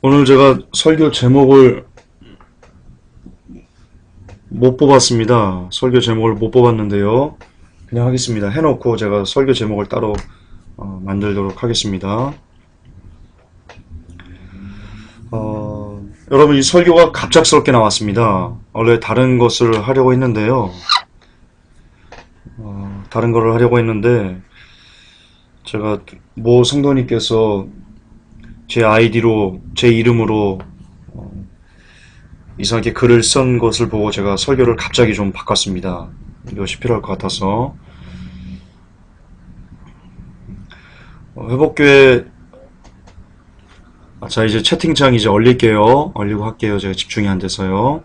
오늘 제가 설교 제목을 못 뽑았습니다. 설교 제목을 못 뽑았는데요. 그냥 하겠습니다. 해놓고 제가 설교 제목을 따로 만들도록 하겠습니다. 여러분, 이 설교가 갑작스럽게 나왔습니다. 원래 다른 것을 하려고 했는데요. 다른 거를 하려고 했는데 제가 모 성도님께서 제 아이디로, 제 이름으로 이상하게 글을 쓴 것을 보고 제가 설교를 갑자기 좀 바꿨습니다. 이것이 필요할 것 같아서. 회복교회, 자, 이제 채팅창 이제 얼릴게요. 얼리고 할게요. 제가 집중이 안 돼서요.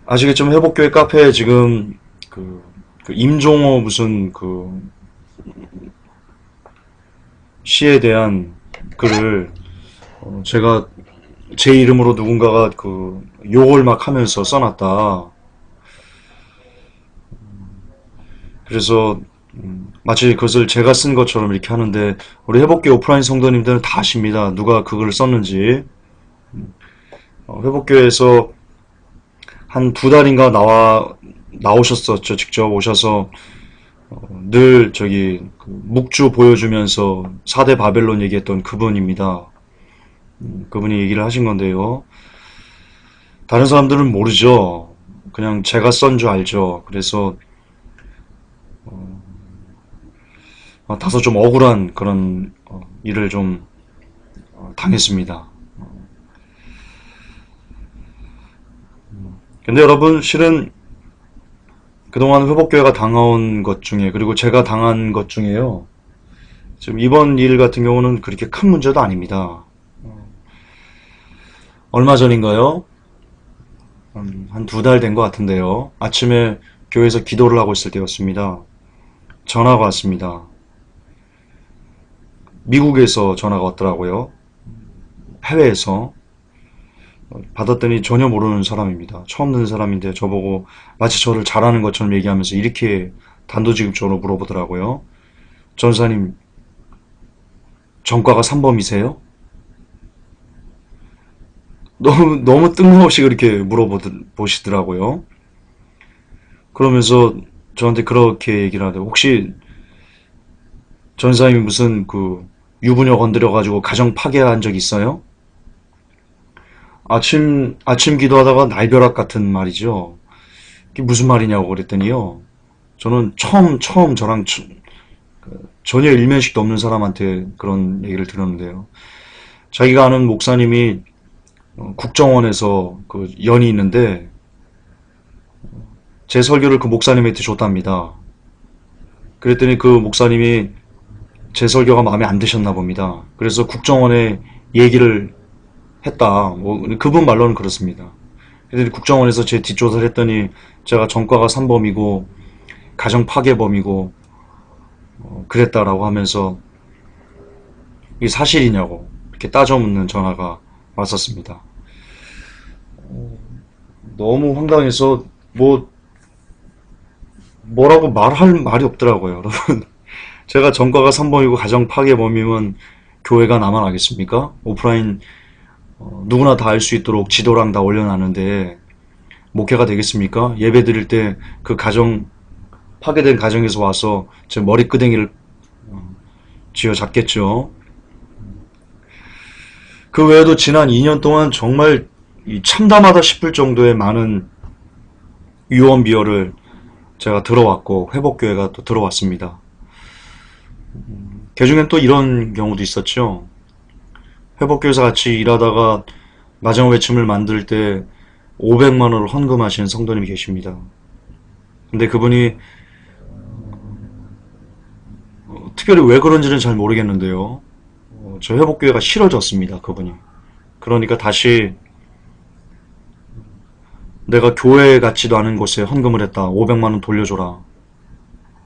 아시겠지만 회복교회 카페에 지금 그 임종호 무슨 시에 대한 글을 제가 제 이름으로 누군가가 욕을 막 하면서 써놨다. 그래서 마치 그것을 제가 쓴 것처럼 이렇게 하는데 우리 회복교 오프라인 성도님들은 다 아십니다. 누가 그 글을 썼는지. 회복교에서 한 두 달인가 나오셨었죠. 직접 오셔서 늘 묵주 보여주면서 4대 바벨론 얘기했던 그분입니다. 그분이 얘기를 하신 건데요. 다른 사람들은 모르죠. 그냥 제가 쓴 줄 알죠. 그래서 다소 좀 억울한 그런 일을 좀 당했습니다. 근데 여러분, 실은 그동안 회복교회가 당해온 것 중에, 그리고 제가 당한 것 중에요. 지금 이번 일 같은 경우는 그렇게 큰 문제도 아닙니다. 얼마 전인가요? 한 두 달 된 것 같은데요. 아침에 교회에서 기도를 하고 있을 때였습니다. 전화가 왔습니다. 미국에서 전화가 왔더라고요. 해외에서. 받았더니 전혀 모르는 사람입니다. 처음 듣는 사람인데 저보고 마치 저를 잘 아는 것처럼 얘기하면서 이렇게 단도직입적으로 물어보더라고요. 전사님, 전과가 3범이세요? 너무 뜬금없이 그렇게 물어보시더라고요. 그러면서 저한테 그렇게 얘기를 하더라고요. 혹시 전사님이 무슨 유부녀 건드려가지고 가정 파괴한 적 있어요? 아침 기도하다가 날벼락 같은 말이죠. 그게 무슨 말이냐고 그랬더니요. 저는 처음 저랑 전혀 일면식도 없는 사람한테 그런 얘기를 들었는데요. 자기가 아는 목사님이 국정원에서 연이 있는데 제 설교를 그 목사님한테 줬답니다. 그랬더니 그 목사님이 제 설교가 마음에 안 드셨나 봅니다. 그래서 국정원에 얘기를 했다. 뭐 그분 말로는 그렇습니다. 그랬더니 국정원에서 제 뒷조사를 했더니 제가 전과가 3범이고 가정 파괴범이고 그랬다라고 하면서 이게 사실이냐고 이렇게 따져 묻는 전화가 왔었습니다. 너무 황당해서 뭐라고 말할 말이 없더라고요, 여러분. 제가 전과가 3범이고 가정 파괴범이면 교회가 나만 알겠습니까? 오프라인 누구나 다 알 수 있도록 지도랑 다 올려놨는데 목회가 되겠습니까? 예배 드릴 때 그 파괴된 가정에서 와서 제 머리끄댕이를 쥐어잡겠죠. 그 외에도 지난 2년 동안 정말 참담하다 싶을 정도의 많은 유언비어를 제가 들어왔고 회복교회가 또 들어왔습니다. 그중엔 또 이런 경우도 있었죠. 회복교회에서 같이 일하다가 마지막 외침을 만들 때 500만 원을 헌금하신 성도님이 계십니다. 근데 그분이 특별히 왜 그런지는 잘 모르겠는데요. 저 회복교회가 싫어졌습니다. 그분이. 그러니까 다시 내가 교회 같지도 않은 곳에 헌금을 했다. 500만 원 돌려줘라.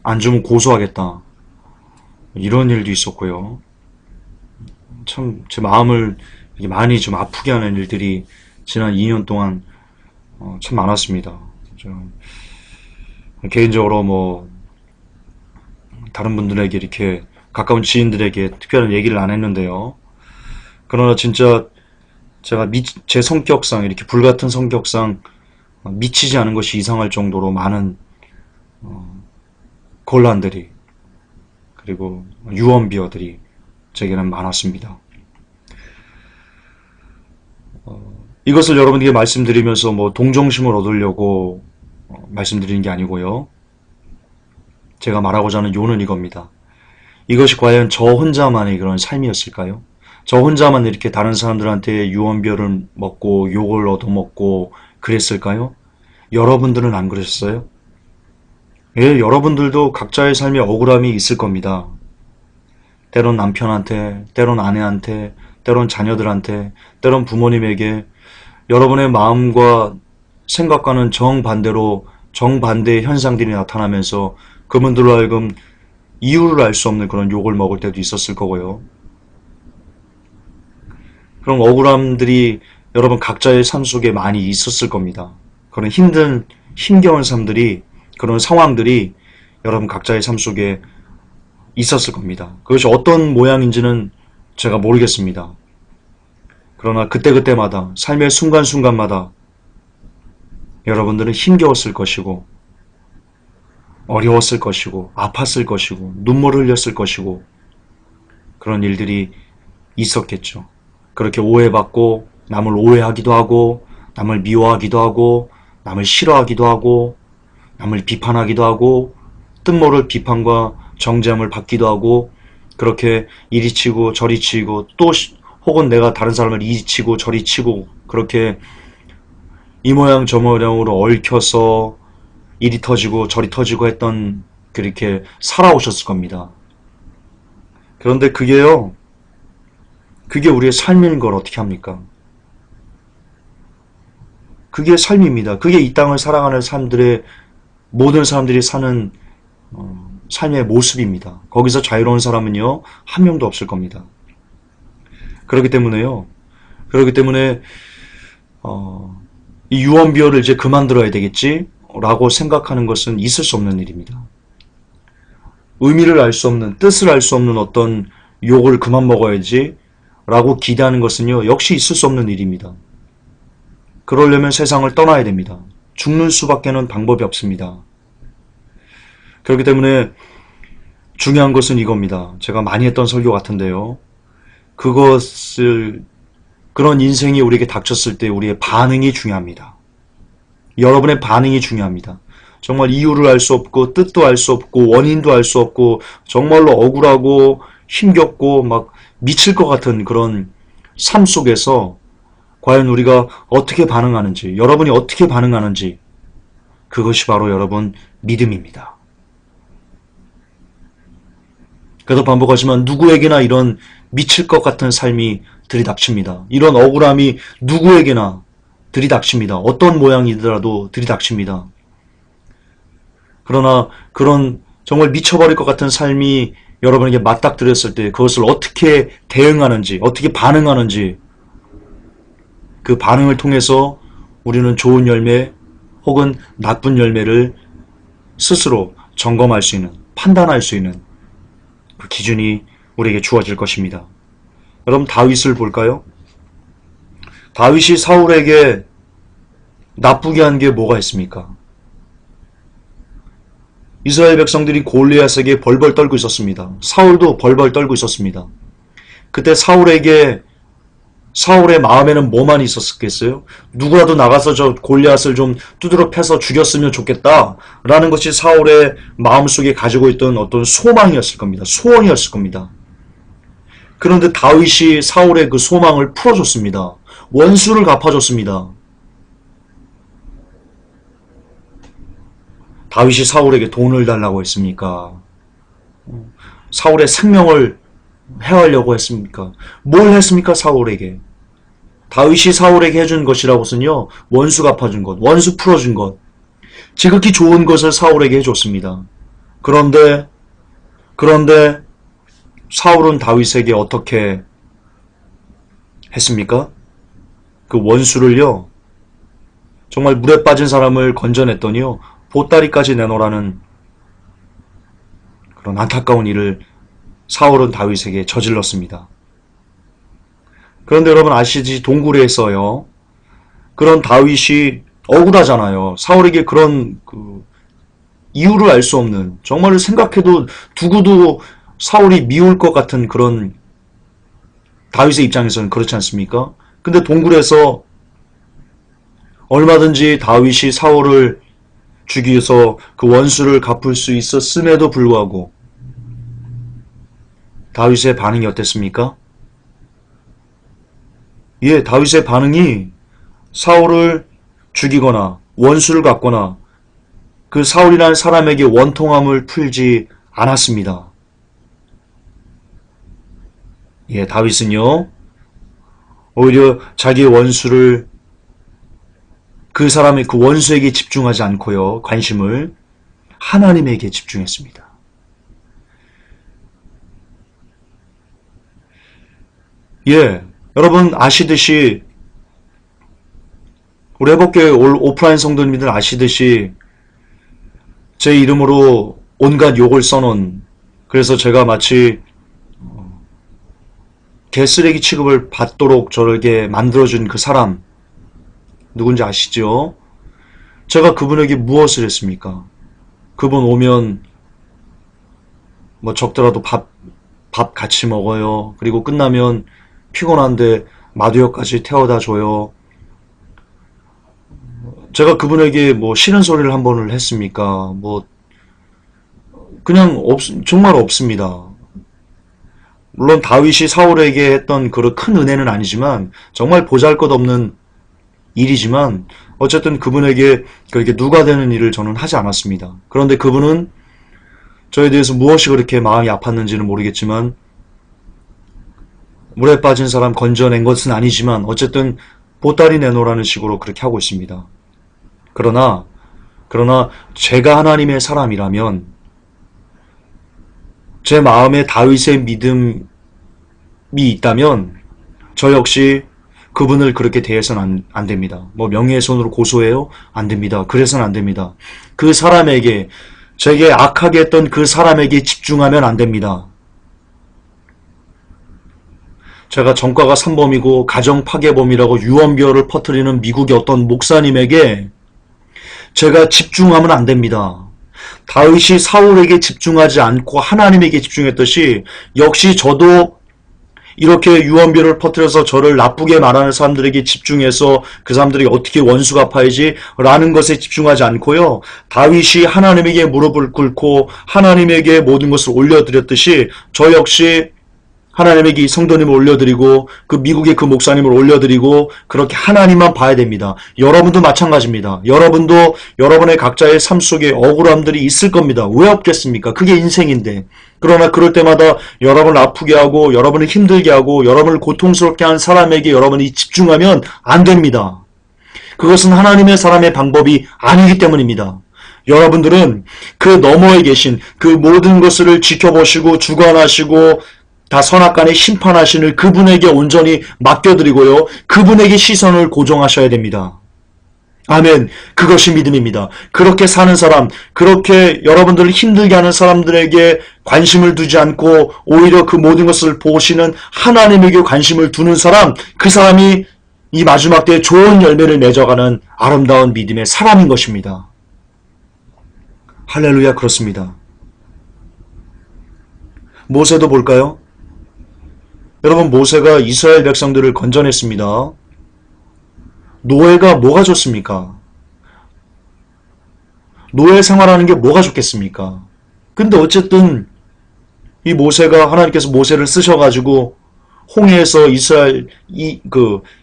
안 주면 고소하겠다. 이런 일도 있었고요. 참 제 마음을 많이 좀 아프게 하는 일들이 지난 2년 동안 참 많았습니다. 개인적으로 다른 분들에게 이렇게 가까운 지인들에게 특별한 얘기를 안 했는데요. 그러나 진짜 제가 제 성격상 이렇게 불같은 성격상 미치지 않은 것이 이상할 정도로 많은 곤란들이 그리고 유언비어들이 제게는 많았습니다. 이것을 여러분에게 말씀드리면서 뭐 동정심을 얻으려고 말씀드리는 게 아니고요. 제가 말하고자 하는 요는 이겁니다. 이것이 과연 저 혼자만의 그런 삶이었을까요? 저 혼자만 이렇게 다른 사람들한테 유언비어를 먹고 욕을 얻어먹고 그랬을까요? 여러분들은 안 그러셨어요? 예, 여러분들도 각자의 삶에 억울함이 있을 겁니다. 때론 남편한테, 때론 아내한테, 때론 자녀들한테, 때론 부모님에게 여러분의 마음과 생각과는 정반대의 현상들이 나타나면서 그분들로 하여금 이유를 알 수 없는 그런 욕을 먹을 때도 있었을 거고요. 그런 억울함들이 여러분 각자의 삶 속에 많이 있었을 겁니다. 그런 힘겨운 삶들이, 그런 상황들이 여러분 각자의 삶 속에 있었을 겁니다. 그것이 어떤 모양인지는 제가 모르겠습니다. 그러나 그때그때마다, 삶의 순간순간마다 여러분들은 힘겨웠을 것이고, 어려웠을 것이고, 아팠을 것이고, 눈물을 흘렸을 것이고, 그런 일들이 있었겠죠. 그렇게 오해받고, 남을 오해하기도 하고, 남을 미워하기도 하고, 남을 싫어하기도 하고, 남을 비판하기도 하고, 뜻모를 비판과 정죄함을 받기도 하고, 그렇게 이리 치고 저리 치고, 또 혹은 내가 다른 사람을 이리 치고 저리 치고, 그렇게 이 모양 저 모양으로 얽혀서 이리 터지고 저리 터지고 했던, 그렇게 살아오셨을 겁니다. 그런데 그게 우리의 삶인 걸 어떻게 합니까? 그게 삶입니다. 그게 이 땅을 살아가는 모든 사람들이 사는 삶의 모습입니다. 거기서 자유로운 사람은요, 한 명도 없을 겁니다. 그렇기 때문에 이 유언비어를 이제 그만들어야 되겠지? 라고 생각하는 것은 있을 수 없는 일입니다. 의미를 알 수 없는, 뜻을 알 수 없는 어떤 욕을 그만 먹어야지 라고 기대하는 것은요, 역시 있을 수 없는 일입니다. 그러려면 세상을 떠나야 됩니다. 죽는 수밖에는 방법이 없습니다. 그렇기 때문에 중요한 것은 이겁니다. 제가 많이 했던 설교 같은데요. 그런 인생이 우리에게 닥쳤을 때 우리의 반응이 중요합니다. 여러분의 반응이 중요합니다. 정말 이유를 알 수 없고, 뜻도 알 수 없고, 원인도 알 수 없고, 정말로 억울하고, 힘겹고, 막 미칠 것 같은 그런 삶 속에서 과연 우리가 어떻게 반응하는지, 여러분이 어떻게 반응하는지, 그것이 바로 여러분 믿음입니다. 그래도 반복하지만 누구에게나 이런 미칠 것 같은 삶이 들이닥칩니다. 이런 억울함이 누구에게나 들이닥칩니다. 어떤 모양이더라도 들이닥칩니다. 그러나 그런 정말 미쳐버릴 것 같은 삶이 여러분에게 맞닥뜨렸을 때 그것을 어떻게 대응하는지, 어떻게 반응하는지, 그 반응을 통해서 우리는 좋은 열매 혹은 나쁜 열매를 스스로 점검할 수 있는, 판단할 수 있는 그 기준이 우리에게 주어질 것입니다. 여러분, 다윗을 볼까요? 다윗이 사울에게 나쁘게 한 게 뭐가 있습니까? 이스라엘 백성들이 골리앗에게 벌벌 떨고 있었습니다. 사울도 벌벌 떨고 있었습니다. 그때 사울의 마음에는 뭐만 있었겠어요? 누구라도 나가서 저 골리앗을 좀 두드러 패서 죽였으면 좋겠다 라는 것이 사울의 마음속에 가지고 있던 어떤 소망이었을 겁니다. 소원이었을 겁니다. 그런데 다윗이 사울의 그 소망을 풀어줬습니다. 원수를 갚아줬습니다. 다윗이 사울에게 돈을 달라고 했습니까? 사울의 생명을 해하려고 했습니까? 뭘 했습니까? 사울에게. 다윗이 사울에게 해준 것이라고서는요, 원수 갚아준 것, 원수 풀어준 것, 지극히 좋은 것을 사울에게 해줬습니다. 그런데 사울은 다윗에게 어떻게 했습니까? 그 원수를요, 정말 물에 빠진 사람을 건져냈더니요, 보따리까지 내놓으라는 그런 안타까운 일을 사울은 다윗에게 저질렀습니다. 그런데 여러분 아시듯이 동굴에서요. 그런 다윗이 억울하잖아요. 사울에게 그런 이유를 알 수 없는, 정말 생각해도 두고도 사울이 미울 것 같은 그런, 다윗의 입장에서는 그렇지 않습니까? 근데 동굴에서 얼마든지 다윗이 사울을 죽이서 그 원수를 갚을 수 있었음에도 불구하고 다윗의 반응이 어땠습니까? 예, 다윗의 반응이 사울을 죽이거나 원수를 갚거나 그 사울이라는 사람에게 원통함을 풀지 않았습니다. 예, 다윗은요, 오히려 자기의 원수를 그 사람의 그 원수에게 집중하지 않고요, 관심을 하나님에게 집중했습니다. 예, 여러분 아시듯이 우리 회복교회 오프라인 성도님들 아시듯이 제 이름으로 온갖 욕을 써놓은, 그래서 제가 마치 개쓰레기 취급을 받도록 저에게 만들어준 그 사람 누군지 아시죠? 제가 그분에게 무엇을 했습니까? 그분 오면 뭐 적더라도 밥 같이 먹어요. 그리고 끝나면 피곤한데 마두역까지 태워다 줘요. 제가 그분에게 뭐 싫은 소리를 한 번을 했습니까? 뭐 그냥 정말 없습니다. 물론 다윗이 사울에게 했던 그런 큰 은혜는 아니지만 정말 보잘것없는 일이지만 어쨌든 그분에게 그렇게 누가 되는 일을 저는 하지 않았습니다. 그런데 그분은 저에 대해서 무엇이 그렇게 마음이 아팠는지는 모르겠지만 물에 빠진 사람 건져낸 것은 아니지만 어쨌든 보따리 내놓으라는 식으로 그렇게 하고 있습니다. 그러나 제가 하나님의 사람이라면 제 마음에 다윗의 믿음이 있다면 저 역시 그분을 그렇게 대해서는 안 됩니다. 뭐 명예훼손으로 고소해요? 안 됩니다. 그래서는 안 됩니다. 그 사람에게, 제게 악하게 했던 그 사람에게 집중하면 안 됩니다. 제가 전과가 산범이고 가정 파괴범이라고 유언비어를 퍼뜨리는 미국의 어떤 목사님에게 제가 집중하면 안 됩니다. 다윗이 사울에게 집중하지 않고 하나님에게 집중했듯이 역시 저도 이렇게 유언비어를 퍼뜨려서 저를 나쁘게 말하는 사람들에게 집중해서 그 사람들에게 어떻게 원수 갚아야지 라는 것에 집중하지 않고요. 다윗이 하나님에게 무릎을 꿇고 하나님에게 모든 것을 올려드렸듯이 저 역시 하나님에게 이 성도님을 올려드리고 그 미국의 그 목사님을 올려드리고 그렇게 하나님만 봐야 됩니다. 여러분도 마찬가지입니다. 여러분도 여러분의 각자의 삶 속에 억울함들이 있을 겁니다. 왜 없겠습니까? 그게 인생인데. 그러나 그럴 때마다 여러분을 아프게 하고 여러분을 힘들게 하고 여러분을 고통스럽게 한 사람에게 여러분이 집중하면 안 됩니다. 그것은 하나님의 사람의 방법이 아니기 때문입니다. 여러분들은 그 너머에 계신 그 모든 것을 지켜보시고 주관하시고 다 선악간에 심판하시는 그분에게 온전히 맡겨드리고요. 그분에게 시선을 고정하셔야 됩니다. 아멘. 그것이 믿음입니다. 그렇게 사는 사람, 그렇게 여러분들을 힘들게 하는 사람들에게 관심을 두지 않고 오히려 그 모든 것을 보시는 하나님에게 관심을 두는 사람, 그 사람이 이 마지막 때에 좋은 열매를 맺어가는 아름다운 믿음의 사람인 것입니다. 할렐루야, 그렇습니다. 모세도 볼까요? 여러분, 모세가 이스라엘 백성들을 건져냈습니다. 노예가 뭐가 좋습니까? 노예 생활하는 게 뭐가 좋겠습니까? 근데 어쨌든 이 모세가, 하나님께서 모세를 쓰셔가지고 홍해에서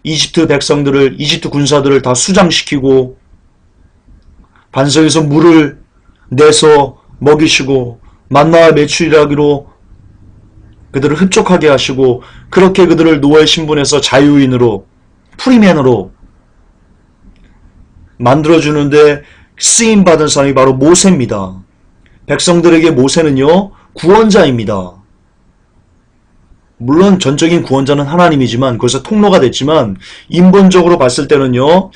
이집트 백성들을, 이집트 군사들을 다 수장시키고 반석에서 물을 내서 먹이시고 만나와 메추리라기로 그들을 흡족하게 하시고 그렇게 그들을 노예 신분에서 자유인으로, 프리맨으로 만들어주는데 쓰임받은 사람이 바로 모세입니다. 백성들에게 모세는요, 구원자입니다. 물론 전적인 구원자는 하나님이지만 그것이 통로가 됐지만 인본적으로 봤을 때는요,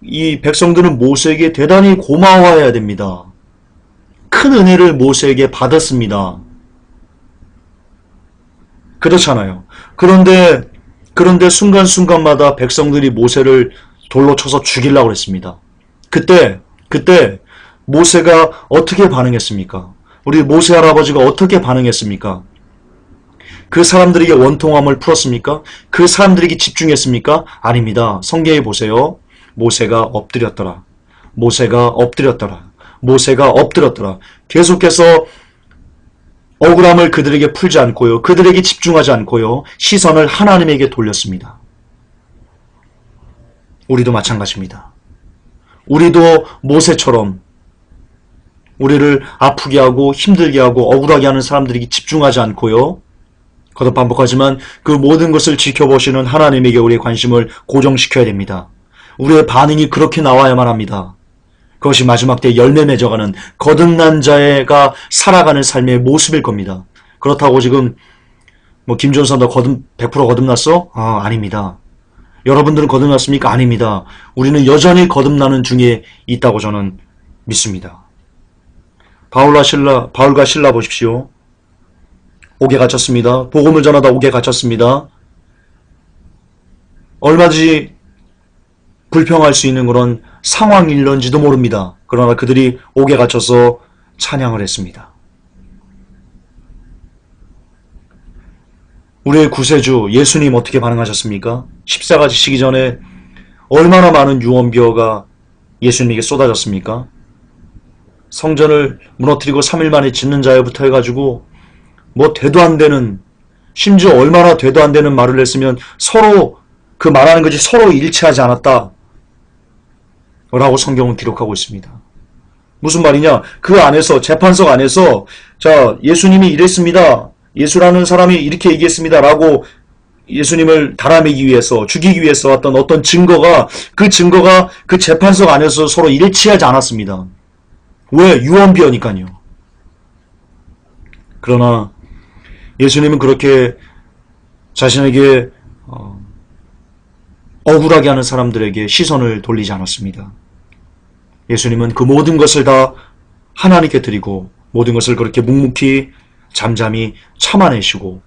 이 백성들은 모세에게 대단히 고마워해야 됩니다. 큰 은혜를 모세에게 받았습니다. 그렇잖아요. 그런데 순간순간마다 백성들이 모세를 돌로 쳐서 죽이려고 했습니다. 그때 모세가 어떻게 반응했습니까? 우리 모세 할아버지가 어떻게 반응했습니까? 그 사람들에게 원통함을 풀었습니까? 그 사람들에게 집중했습니까? 아닙니다. 성경에 보세요. 모세가 엎드렸더라. 모세가 엎드렸더라. 모세가 엎드렸더라. 계속해서 억울함을 그들에게 풀지 않고요. 그들에게 집중하지 않고요. 시선을 하나님에게 돌렸습니다. 우리도 마찬가지입니다. 우리도 모세처럼 우리를 아프게 하고 힘들게 하고 억울하게 하는 사람들에게 집중하지 않고요. 거듭 반복하지만 그 모든 것을 지켜보시는 하나님에게 우리의 관심을 고정시켜야 됩니다. 우리의 반응이 그렇게 나와야만 합니다. 그것이 마지막 때 열매 맺어가는 거듭난 자가 살아가는 삶의 모습일 겁니다. 그렇다고 지금 김준선 너 100% 거듭났어? 아닙니다. 여러분들은 거듭났습니까? 아닙니다. 우리는 여전히 거듭나는 중에 있다고 저는 믿습니다. 바울과 신라 보십시오. 옥에 갇혔습니다. 복음을 전하다 옥에 갇혔습니다. 얼마든지 불평할 수 있는 그런 상황일런지도 모릅니다. 그러나 그들이 옥에 갇혀서 찬양을 했습니다. 우리의 구세주 예수님 어떻게 반응하셨습니까? 십자가 지시기 전에 얼마나 많은 유언비어가 예수님에게 쏟아졌습니까? 성전을 무너뜨리고 3일 만에 짓는 자여부터 해가지고 되도 안 되는, 심지어 얼마나 되도 안 되는 말을 했으면 서로 그 말하는 것이 서로 일치하지 않았다 라고 성경은 기록하고 있습니다. 무슨 말이냐? 그 안에서, 재판석 안에서 자, 예수님이 이랬습니다. 예수라는 사람이 이렇게 얘기했습니다 라고 예수님을 달아매기 위해서, 죽이기 위해서 왔던 어떤 증거가, 그 증거가 그 재판석 안에서 서로 일치하지 않았습니다. 왜? 유언비어니까요. 그러나 예수님은 그렇게 자신에게 억울하게 하는 사람들에게 시선을 돌리지 않았습니다. 예수님은 그 모든 것을 다 하나님께 드리고 모든 것을 그렇게 묵묵히 잠잠히 참아내시고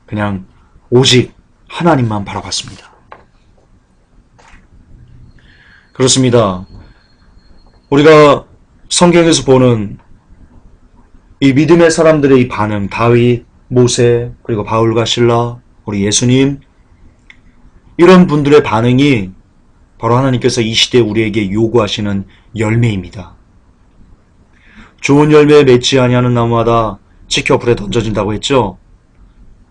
그냥 오직 하나님만 바라봤습니다. 그렇습니다. 우리가 성경에서 보는 이 믿음의 사람들의 이 반응, 다윗, 모세, 그리고 바울과 실라, 우리 예수님, 이런 분들의 반응이 바로 하나님께서 이 시대에 우리에게 요구하시는 열매입니다. 좋은 열매 맺지 아니하는 나무마다 지켜 불에 던져진다고 했죠.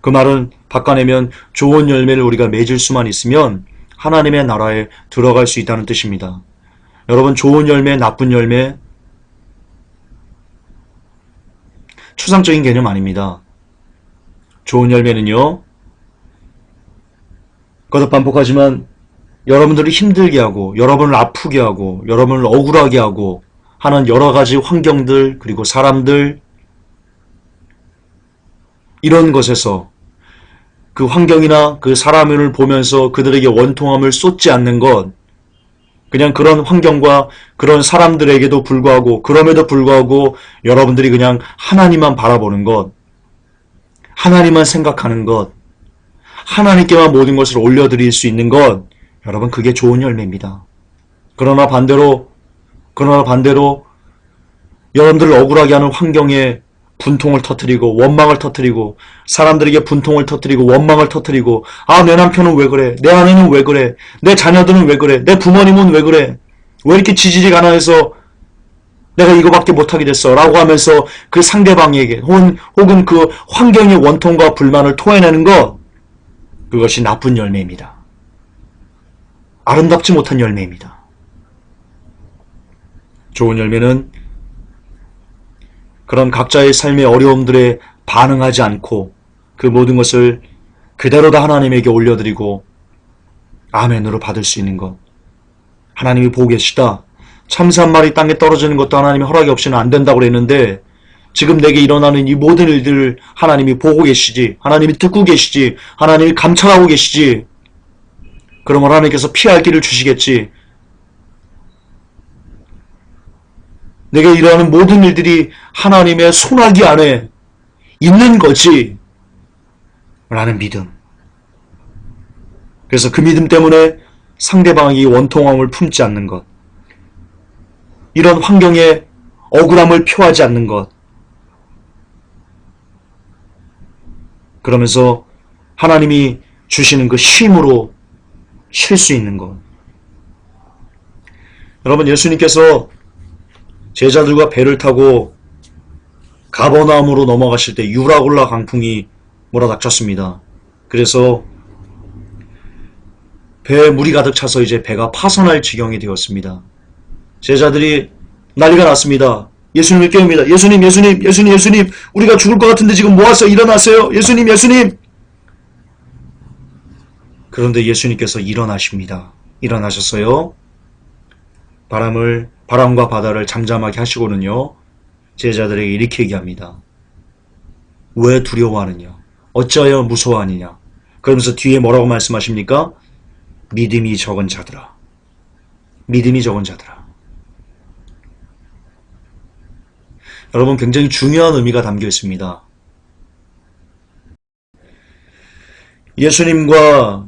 그 말은 바꿔내면 좋은 열매를 우리가 맺을 수만 있으면 하나님의 나라에 들어갈 수 있다는 뜻입니다. 여러분, 좋은 열매, 나쁜 열매, 추상적인 개념 아닙니다. 좋은 열매는요, 거듭 반복하지만 여러분들을 힘들게 하고, 여러분을 아프게 하고, 여러분을 억울하게 하고 하는 여러 가지 환경들, 그리고 사람들, 이런 것에서 그 환경이나 그 사람을 보면서 그들에게 원통함을 쏟지 않는 것, 그냥 그런 환경과 그런 사람들에게도 불구하고, 그럼에도 불구하고 여러분들이 그냥 하나님만 바라보는 것, 하나님만 생각하는 것, 하나님께만 모든 것을 올려드릴 수 있는 것, 여러분, 그게 좋은 열매입니다. 그러나 반대로 여러분들을 억울하게 하는 환경에 분통을 터뜨리고 원망을 터뜨리고 사람들에게 분통을 터뜨리고 원망을 터뜨리고, 내 남편은 왜 그래? 내 아내는 왜 그래? 내 자녀들은 왜 그래? 내 부모님은 왜 그래? 왜 이렇게 지질이 가난해서 내가 이거밖에 못하게 됐어? 라고 하면서 그 상대방에게 혹은 그 환경의 원통과 불만을 토해내는 것, 그것이 나쁜 열매입니다. 아름답지 못한 열매입니다. 좋은 열매는 그런 각자의 삶의 어려움들에 반응하지 않고 그 모든 것을 그대로 다 하나님에게 올려드리고 아멘으로 받을 수 있는 것. 하나님이 보고 계시다. 참새 한 마리 땅에 떨어지는 것도 하나님의 허락이 없이는 안 된다고 그랬는데, 지금 내게 일어나는 이 모든 일들을 하나님이 보고 계시지, 하나님이 듣고 계시지, 하나님이 감찰하고 계시지, 그러면 하나님께서 피할 길을 주시겠지. 내게 일어나는 모든 일들이 하나님의 손아귀 안에 있는 거지. 라는 믿음. 그래서 그 믿음 때문에 상대방이 원통함을 품지 않는 것, 이런 환경에 억울함을 표하지 않는 것, 그러면서 하나님이 주시는 그 쉼으로 쉴 수 있는 것. 여러분, 예수님께서 제자들과 배를 타고 가버나움으로 넘어가실 때 유라굴라 강풍이 몰아닥쳤습니다. 그래서 배에 물이 가득 차서 이제 배가 파선할 지경이 되었습니다. 제자들이 난리가 났습니다. 예수님을 깨웁니다. 예수님, 예수님, 예수님, 예수님, 우리가 죽을 것 같은데 지금 뭐 하세요? 일어나세요. 예수님, 예수님. 그런데 예수님께서 일어나십니다. 일어나셨어요. 바람과 바다를 잠잠하게 하시고는요, 제자들에게 이렇게 얘기합니다. 왜 두려워하느냐? 어찌하여 무서워하느냐? 그러면서 뒤에 뭐라고 말씀하십니까? 믿음이 적은 자들아. 믿음이 적은 자들아. 여러분, 굉장히 중요한 의미가 담겨 있습니다. 예수님과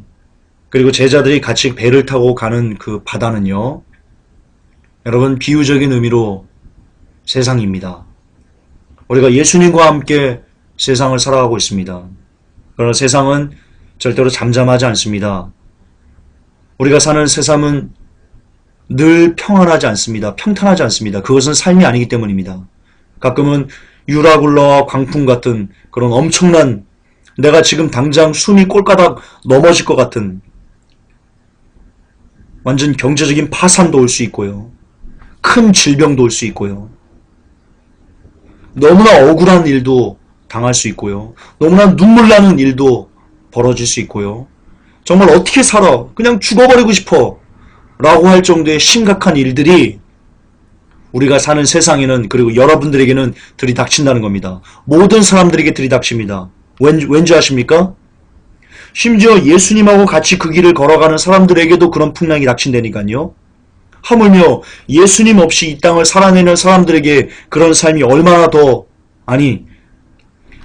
그리고 제자들이 같이 배를 타고 가는 그 바다는요, 여러분, 비유적인 의미로 세상입니다. 우리가 예수님과 함께 세상을 살아가고 있습니다. 그러나 세상은 절대로 잠잠하지 않습니다. 우리가 사는 세상은 늘 평안하지 않습니다. 평탄하지 않습니다. 그것은 삶이 아니기 때문입니다. 가끔은 유라굴라와 광풍 같은 그런 엄청난, 내가 지금 당장 숨이 꼴까닥 넘어질 것 같은 완전 경제적인 파산도 올 수 있고요. 큰 질병도 올 수 있고요. 너무나 억울한 일도 당할 수 있고요. 너무나 눈물 나는 일도 벌어질 수 있고요. 정말 어떻게 살아? 그냥 죽어버리고 싶어. 라고 할 정도의 심각한 일들이 우리가 사는 세상에는, 그리고 여러분들에게는 들이닥친다는 겁니다. 모든 사람들에게 들이닥칩니다. 왠지 아십니까? 심지어 예수님하고 같이 그 길을 걸어가는 사람들에게도 그런 풍랑이 닥친다니까요. 하물며 예수님 없이 이 땅을 살아내는 사람들에게 그런 삶이 얼마나 더, 아니,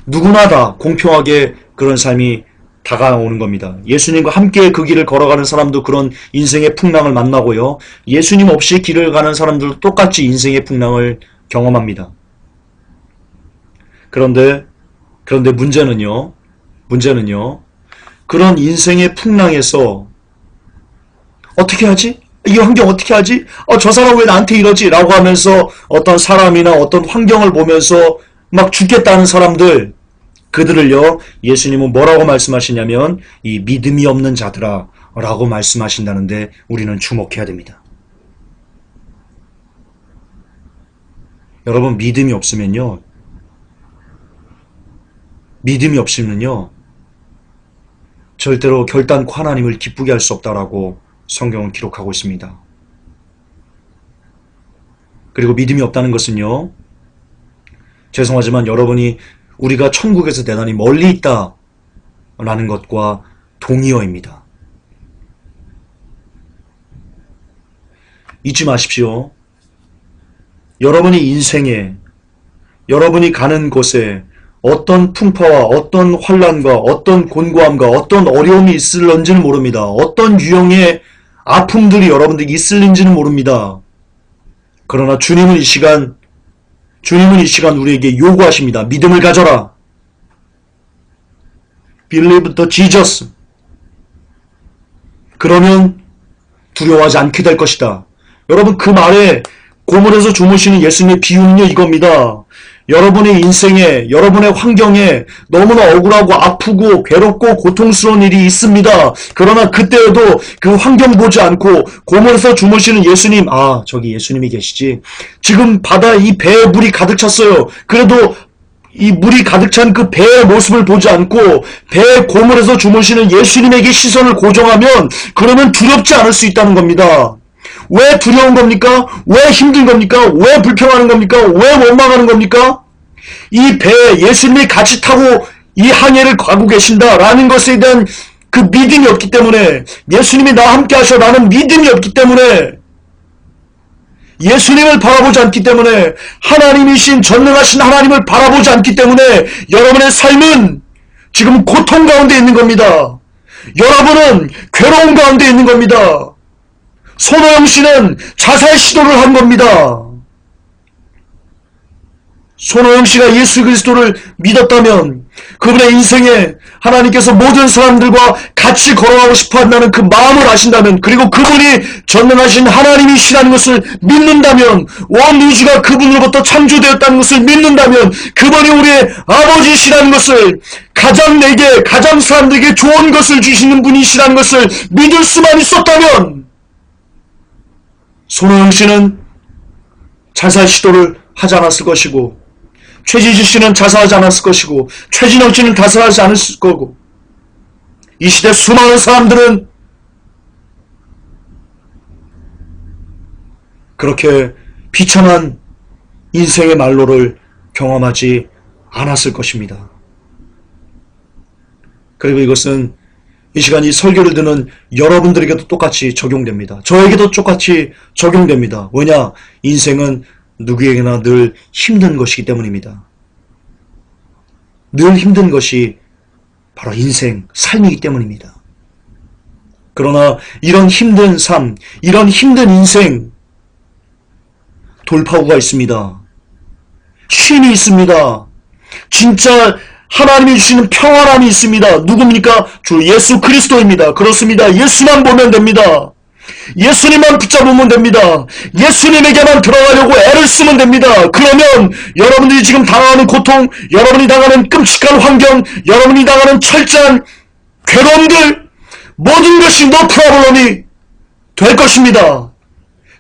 누구나 다 공평하게 그런 삶이 다가오는 겁니다. 예수님과 함께 그 길을 걸어가는 사람도 그런 인생의 풍랑을 만나고요. 예수님 없이 길을 가는 사람들도 똑같이 인생의 풍랑을 경험합니다. 그런데 문제는요. 그런 인생의 풍랑에서 어떻게 하지? 이 환경 어떻게 하지? 저 사람 왜 나한테 이러지? 라고 하면서 어떤 사람이나 어떤 환경을 보면서 막 죽겠다는 사람들, 그들을요, 예수님은 뭐라고 말씀하시냐면 이 믿음이 없는 자들아 라고 말씀하신다는데 우리는 주목해야 됩니다. 여러분, 믿음이 없으면요, 절대로 결단코 하나님을 기쁘게 할 수 없다라고 성경은 기록하고 있습니다. 그리고 믿음이 없다는 것은요, 죄송하지만 여러분이 우리가 천국에서 대단히 멀리 있다 라는 것과 동의어입니다. 잊지 마십시오. 여러분이 인생에, 여러분이 가는 곳에 어떤 풍파와 어떤 환난과 어떤 곤고함과 어떤 어려움이 있을런지는 모릅니다. 어떤 유형의 아픔들이 여러분들이 있을는지는 모릅니다. 그러나 주님은 이 시간 우리에게 요구하십니다. 믿음을 가져라. Believe the Jesus. 그러면 두려워하지 않게 될 것이다. 여러분, 그 말에 고물에서 주무시는 예수님의 비유는요, 이겁니다. 여러분의 인생에, 여러분의 환경에 너무나 억울하고 아프고 괴롭고 고통스러운 일이 있습니다. 그러나 그때에도 그 환경 보지 않고 고물에서 주무시는 예수님, 저기 예수님이 계시지. 지금 바다에 이 배에 물이 가득 찼어요. 그래도 이 물이 가득 찬 그 배의 모습을 보지 않고 배의 고물에서 주무시는 예수님에게 시선을 고정하면, 그러면 두렵지 않을 수 있다는 겁니다. 왜 두려운 겁니까? 왜 힘든 겁니까? 왜 불평하는 겁니까? 왜 원망하는 겁니까? 이 배에 예수님이 같이 타고 이 항해를 가고 계신다라는 것에 대한 그 믿음이 없기 때문에, 예수님이 나와 함께 하셔 라는 믿음이 없기 때문에, 예수님을 바라보지 않기 때문에, 하나님이신 전능하신 하나님을 바라보지 않기 때문에 여러분의 삶은 지금 고통 가운데 있는 겁니다. 여러분은 괴로움 가운데 있는 겁니다. 손호영 씨는 자살 시도를 한 겁니다. 손호영 씨가 예수 그리스도를 믿었다면 그분의 인생에 하나님께서 모든 사람들과 같이 걸어가고 싶어 한다는 그 마음을 아신다면, 그리고 그분이 전능하신 하나님이시라는 것을 믿는다면, 온 우주가 그분으로부터 창조되었다는 것을 믿는다면, 그분이 우리의 아버지시라는 것을, 가장 사람들에게 좋은 것을 주시는 분이시라는 것을 믿을 수만 있었다면, 손호영 씨는 자살 시도를 하지 않았을 것이고, 최진실 씨는 자살하지 않았을 것이고, 최진영 씨는 자살하지 않았을 거고, 이 시대 수많은 사람들은 그렇게 비참한 인생의 말로를 경험하지 않았을 것입니다. 그리고 이것은 이 시간 이 설교를 듣는 여러분들에게도 똑같이 적용됩니다. 저에게도 똑같이 적용됩니다. 왜냐? 인생은 누구에게나 늘 힘든 것이기 때문입니다. 늘 힘든 것이 바로 인생, 삶이기 때문입니다. 그러나 이런 힘든 삶, 이런 힘든 인생, 돌파구가 있습니다. 쉼이 있습니다. 진짜 하나님이 주시는 평안함이 있습니다. 누굽니까? 주 예수 그리스도입니다. 그렇습니다. 예수만 보면 됩니다. 예수님만 붙잡으면 됩니다. 예수님에게만 들어가려고 애를 쓰면 됩니다. 그러면 여러분들이 지금 당하는 고통, 여러분이 당하는 끔찍한 환경, 여러분이 당하는 철저한 괴로움들, 모든 것이 no problem이 될 것입니다.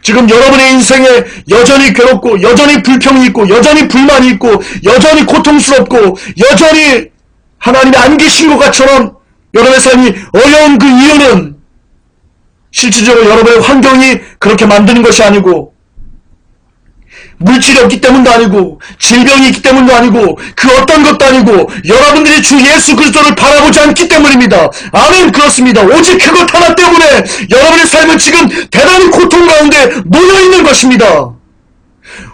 지금 여러분의 인생에 여전히 괴롭고, 여전히 불평이 있고, 여전히 불만이 있고, 여전히 고통스럽고, 여전히 하나님이 안 계신 것 같처럼 여러분의 삶이 어려운 그 이유는 실질적으로 여러분의 환경이 그렇게 만드는 것이 아니고, 물질이 없기 때문도 아니고, 질병이 있기 때문도 아니고, 그 어떤 것도 아니고, 여러분들이 주 예수 그리스도를 바라보지 않기 때문입니다. 아멘. 그렇습니다. 오직 그것 하나 때문에 여러분의 삶은 지금 대단히 고통 가운데 놓여있는 것입니다.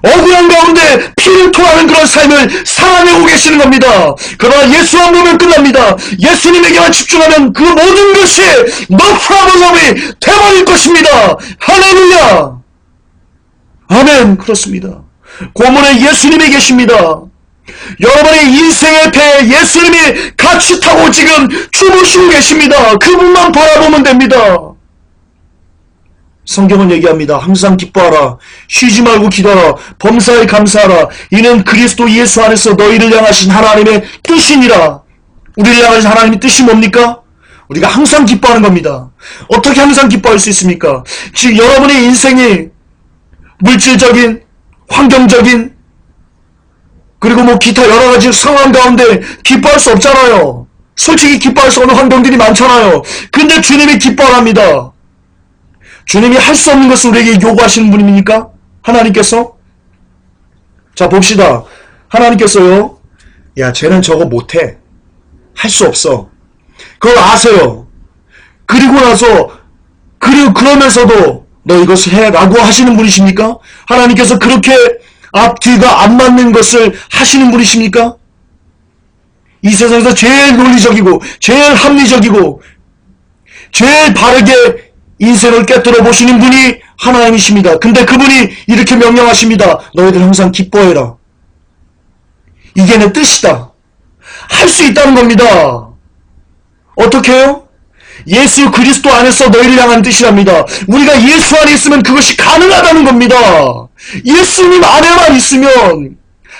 억울한 가운데 피를 토하는 그런 삶을 살아내고 계시는 겁니다. 그러나 예수만 보면 끝납니다. 예수님에게만 집중하면 그 모든 것이 no problem이 되어버릴 것입니다. 할렐루야. 아멘. 그렇습니다. 고문에 예수님이 계십니다. 여러분의 인생의 배에 예수님이 같이 타고 지금 주무시고 계십니다. 그분만 바라보면 됩니다. 성경은 얘기합니다. 항상 기뻐하라. 쉬지 말고 기도하라. 범사에 감사하라. 이는 그리스도 예수 안에서 너희를 향하신 하나님의 뜻이니라. 우리를 향하신 하나님의 뜻이 뭡니까? 우리가 항상 기뻐하는 겁니다. 어떻게 항상 기뻐할 수 있습니까? 즉 여러분의 인생이 물질적인, 환경적인, 그리고 뭐 기타 여러 가지 상황 가운데 기뻐할 수 없잖아요. 솔직히 기뻐할 수 없는 환경들이 많잖아요. 근데 주님이 기뻐합니다. 주님이 할 수 없는 것을 우리에게 요구하시는 분입니까? 하나님께서? 자, 봅시다. 하나님께서요, 야, 쟤는 저거 못해. 할 수 없어. 그걸 아세요. 그러면서도 너 이것을 해 라고 하시는 분이십니까? 하나님께서 그렇게 앞뒤가 안 맞는 것을 하시는 분이십니까? 이 세상에서 제일 논리적이고 제일 합리적이고 제일 바르게 인생을 깨뜨려 보시는 분이 하나님이십니다. 근데 그분이 이렇게 명령하십니다. 너희들 항상 기뻐해라. 이게 내 뜻이다. 할 수 있다는 겁니다. 어떻게 해요? 예수 그리스도 안에서 너희를 향한 뜻이랍니다. 우리가 예수 안에 있으면 그것이 가능하다는 겁니다. 예수님 안에만 있으면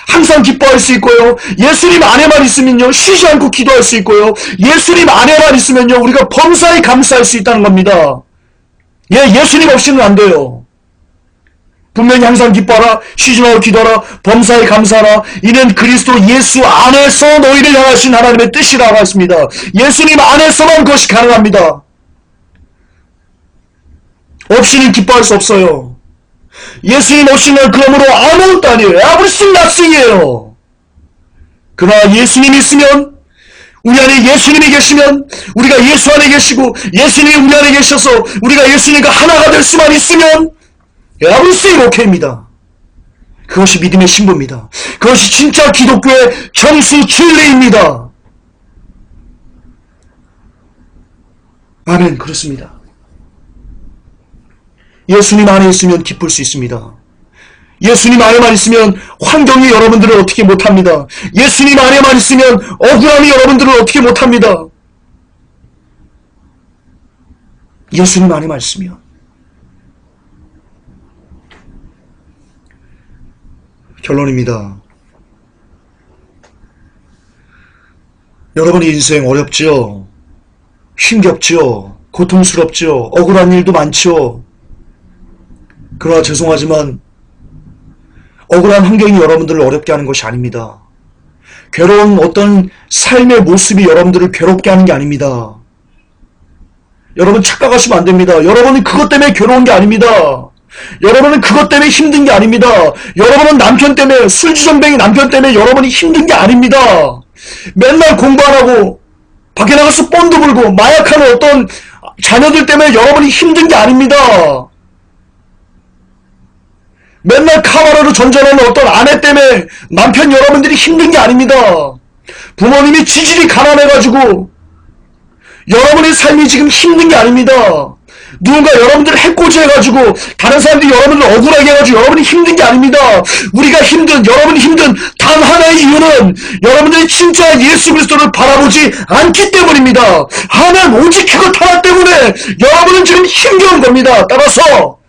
항상 기뻐할 수 있고요. 예수님 안에만 있으면요, 쉬지 않고 기도할 수 있고요. 예수님 안에만 있으면요, 우리가 범사에 감사할 수 있다는 겁니다. 예수님 없이는 안 돼요. 분명히 항상 기뻐하라, 쉬지 말고 기도하라, 범사에 감사하라. 이는 그리스도 예수 안에서 너희를 향하신 하나님의 뜻이라고 했습니다. 예수님 안에서만 그것이 가능합니다. 없이는 기뻐할 수 없어요. 예수님 없이는 그러므로 아무것도 아니에요. everything nothing이에요. 그러나 예수님이 있으면, 우리 안에 예수님이 계시면, 우리가 예수 안에 계시고 예수님이 우리 안에 계셔서 우리가 예수님과 하나가 될 수만 있으면 everything okay입니다. 그것이 믿음의 신부입니다. 그것이 진짜 기독교의 정수 진리입니다. 아멘. 그렇습니다. 예수님 안에 있으면 기쁠 수 있습니다. 예수님 안에만 있으면 환경이 여러분들을 어떻게 못합니다. 예수님 안에만 있으면 억울함이 여러분들을 어떻게 못합니다. 예수님 안에만 있으면. 결론입니다. 여러분의 인생 어렵죠? 힘겹죠? 고통스럽죠? 억울한 일도 많죠? 그러나 죄송하지만 억울한 환경이 여러분들을 어렵게 하는 것이 아닙니다. 괴로운 어떤 삶의 모습이 여러분들을 괴롭게 하는 게 아닙니다. 여러분 착각하시면 안 됩니다. 여러분이 그것 때문에 괴로운 게 아닙니다. 여러분은 그것 때문에 힘든 게 아닙니다. 여러분은 남편 때문에, 술주정뱅이 남편 때문에 여러분이 힘든 게 아닙니다. 맨날 공부 안 하고 밖에 나가서 뻔도 불고 마약하는 어떤 자녀들 때문에 여러분이 힘든 게 아닙니다. 맨날 카바로로 전전하는 어떤 아내 때문에 남편 여러분들이 힘든 게 아닙니다. 부모님이 지질이 가난해가지고 여러분의 삶이 지금 힘든 게 아닙니다. 누군가 여러분들을 해코지해가지고 다른 사람들이 여러분을 억울하게 해가지고 여러분이 힘든 게 아닙니다. 우리가 힘든, 여러분이 힘든 단 하나의 이유는 여러분들이 진짜 예수 그리스도를 바라보지 않기 때문입니다. 하나는 오직 그것 하나 때문에 여러분은 지금 힘겨운 겁니다. 따라서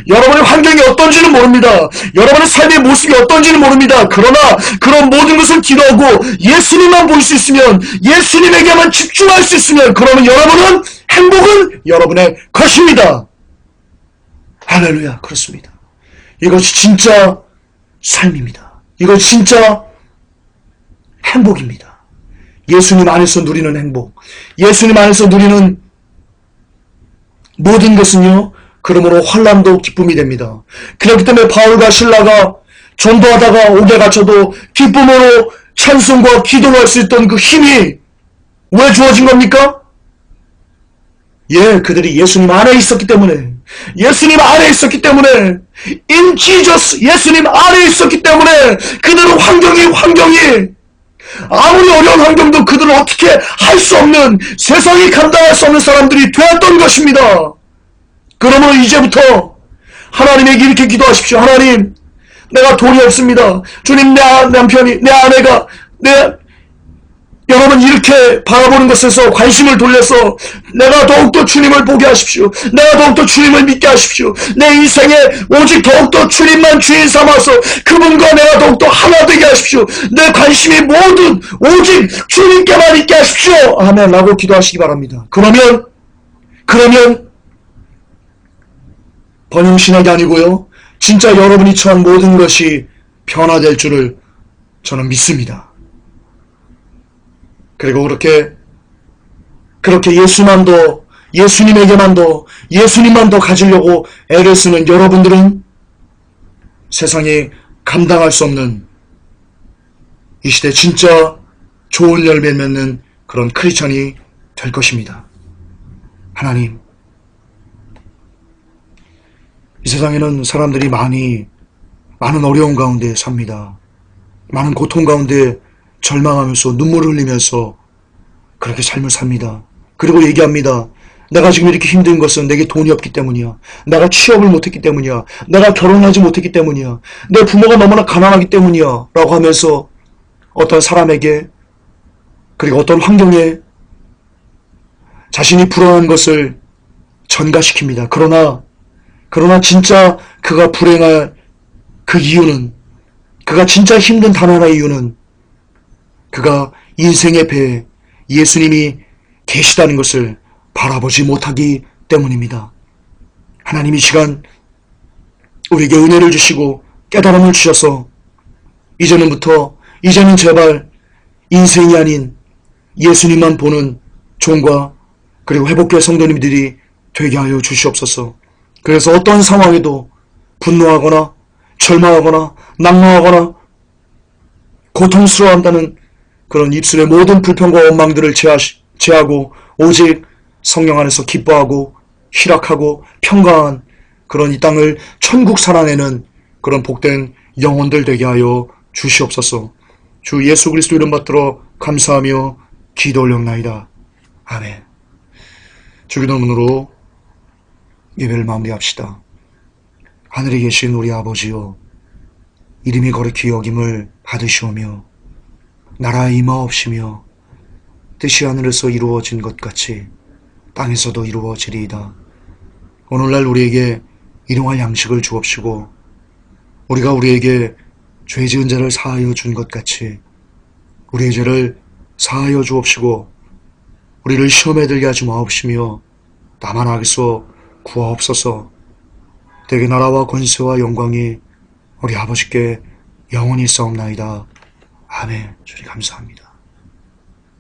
여러분의 환경이 어떤지는 모릅니다. 여러분의 삶의 모습이 어떤지는 모릅니다. 그러나 그런 모든 것을 기도하고 예수님만 볼 수 있으면, 예수님에게만 집중할 수 있으면, 그러면 여러분은, 행복은 여러분의 것입니다. 할렐루야. 그렇습니다. 이것이 진짜 삶입니다. 이것이 진짜 행복입니다. 예수님 안에서 누리는 행복, 예수님 안에서 누리는 모든 것은요, 그러므로 환난도 기쁨이 됩니다. 그렇기 때문에 바울과 실라가 전도하다가 옥에 갇혀도 기쁨으로 찬송과 기도를 할 수 있던 그 힘이 왜 주어진 겁니까? 그들이 예수님 안에 있었기 때문에, 예수님 안에 있었기 때문에, in Jesus, 예수님 안에 있었기 때문에 그들은 환경이 아무리 어려운 환경도 그들은 어떻게 할 수 없는, 세상이 감당할 수 없는 사람들이 되었던 것입니다. 그러므로 이제부터 하나님에게 이렇게 기도하십시오. 하나님, 내가 돈이 없습니다. 주님, 내 남편이, 내 아내가, 여러분 이렇게 바라보는 것에서 관심을 돌려서 내가 더욱더 주님을 보게 하십시오. 내가 더욱더 주님을 믿게 하십시오. 내 인생에 오직 더욱더 주님만 주인 삼아서 그분과 내가 더욱더 하나 되게 하십시오. 내 관심이 모든 오직 주님께만 있게 하십시오. 아멘. 라고 기도하시기 바랍니다. 그러면 번영신학이 아니고요, 진짜 여러분이 처한 모든 것이 변화될 줄을 저는 믿습니다. 그리고 그렇게 예수님만 더 가지려고 애를 쓰는 여러분들은 세상에 감당할 수 없는, 이 시대 진짜 좋은 열매 맺는 그런 크리스찬이 될 것입니다. 하나님, 이 세상에는 사람들이 많은 어려움 가운데 삽니다. 많은 고통 가운데 절망하면서 눈물을 흘리면서 그렇게 삶을 삽니다. 그리고 얘기합니다. 내가 지금 이렇게 힘든 것은 내게 돈이 없기 때문이야. 내가 취업을 못했기 때문이야. 내가 결혼하지 못했기 때문이야. 내 부모가 너무나 가난하기 때문이야. 라고 하면서 어떤 사람에게, 그리고 어떤 환경에 자신이 불안한 것을 전가시킵니다. 그러나 진짜 그가 불행할 그 이유는, 그가 진짜 힘든 단 하나의 이유는 그가 인생의 배에 예수님이 계시다는 것을 바라보지 못하기 때문입니다. 하나님, 이 시간 우리에게 은혜를 주시고 깨달음을 주셔서 이제는 제발 인생이 아닌 예수님만 보는 종과 그리고 회복교회 성도님들이 되게 하여 주시옵소서. 그래서 어떤 상황에도 분노하거나 절망하거나 낙망하거나 고통스러워한다는 그런 입술의 모든 불평과 원망들을 제하고 오직 성령 안에서 기뻐하고 희락하고 평강한 그런 이 땅을 천국 살아내는 그런 복된 영혼들 되게 하여 주시옵소서. 주 예수 그리스도 이름 받들어 감사하며 기도 올렸나이다. 아멘. 주기도문으로 예배를 마무리합시다. 하늘에 계신 우리 아버지여, 이름이 거룩히 여김을 받으시오며 나라의 임하옵시며 뜻이 하늘에서 이루어진 것 같이 땅에서도 이루어지리이다. 오늘날 우리에게 일용할 양식을 주옵시고 우리가 우리에게 죄 지은 자를 사하여 준 것 같이 우리의 죄를 사하여 주옵시고 우리를 시험에 들게 하지 마옵시며 다만 악에서 구하옵소서. 대개 나라와 권세와 영광이 우리 아버지께 영원히 있사옵나이다. 아멘. 주님 감사합니다.